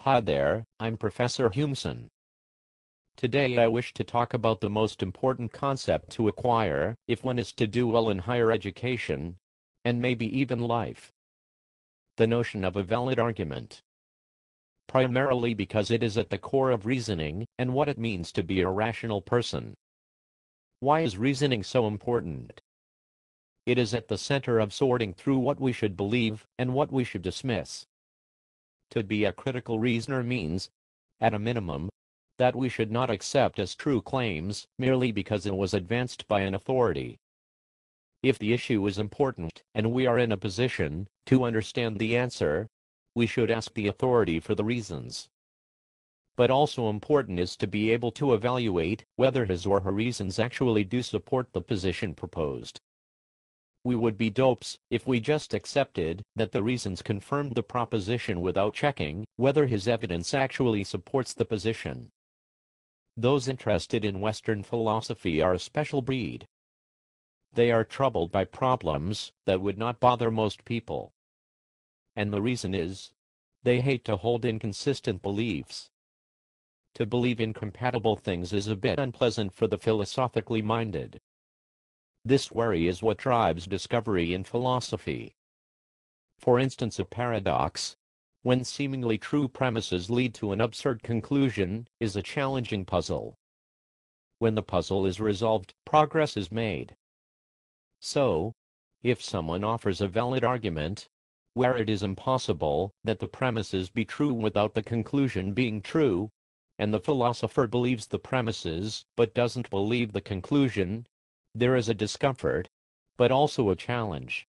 Hi there, I'm Professor Humeson. Today I wish to talk about the most important concept to acquire if one is to do well in higher education, and maybe even life. The notion of a valid argument. Primarily because it is at the core of reasoning and what it means to be a rational person. Why is reasoning so important? It is at the center of sorting through what we should believe and what we should dismiss. To be a critical reasoner means, at a minimum, that we should not accept as true claims merely because it was advanced by an authority. If the issue is important and we are in a position to understand the answer, we should ask the authority for the reasons. But also important is to be able to evaluate whether his or her reasons actually do support the position proposed. We would be dopes if we just accepted that the reasons confirmed the proposition without checking whether his evidence actually supports the position. Those interested in Western philosophy are a special breed. They are troubled by problems that would not bother most people. And the reason is, they hate to hold inconsistent beliefs. To believe incompatible things is a bit unpleasant for the philosophically minded. This worry is what drives discovery in philosophy. For instance, a paradox, when seemingly true premises lead to an absurd conclusion, is a challenging puzzle. When the puzzle is resolved, progress is made. So, if someone offers a valid argument, where it is impossible that the premises be true without the conclusion being true, and the philosopher believes the premises but doesn't believe the conclusion, there is a discomfort, but also a challenge.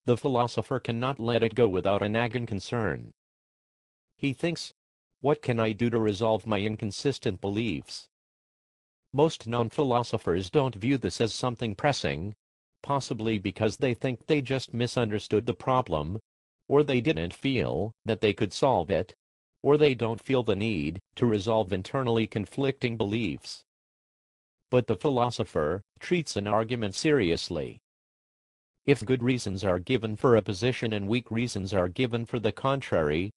The philosopher cannot let it go without a nagging concern. He thinks, what can I do to resolve my inconsistent beliefs? Most non-philosophers don't view this as something pressing, possibly because they think they just misunderstood the problem, or they didn't feel that they could solve it, or they don't feel the need to resolve internally conflicting beliefs. But the philosopher treats an argument seriously. If good reasons are given for a position and weak reasons are given for the contrary,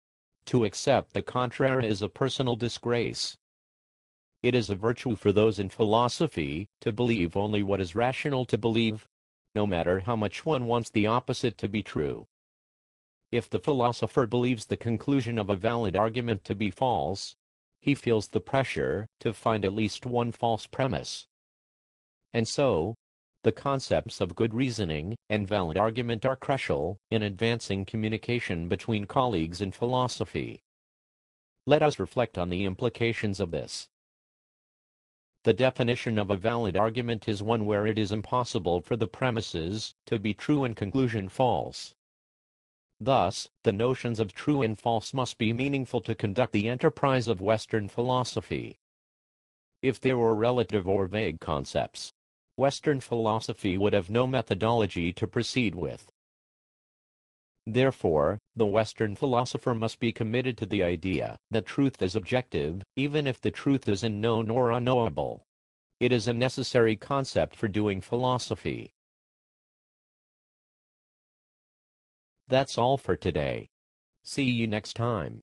to accept the contrary is a personal disgrace. It is a virtue for those in philosophy to believe only what is rational to believe, no matter how much one wants the opposite to be true. If the philosopher believes the conclusion of a valid argument to be false, he feels the pressure to find at least one false premise. And so, the concepts of good reasoning and valid argument are crucial in advancing communication between colleagues in philosophy. Let us reflect on the implications of this. The definition of a valid argument is one where it is impossible for the premises to be true and conclusion false. Thus, the notions of true and false must be meaningful to conduct the enterprise of Western philosophy. If they were relative or vague concepts, Western philosophy would have no methodology to proceed with. Therefore, the Western philosopher must be committed to the idea that truth is objective, even if the truth is unknown or unknowable. It is a necessary concept for doing philosophy. That's all for today. See you next time.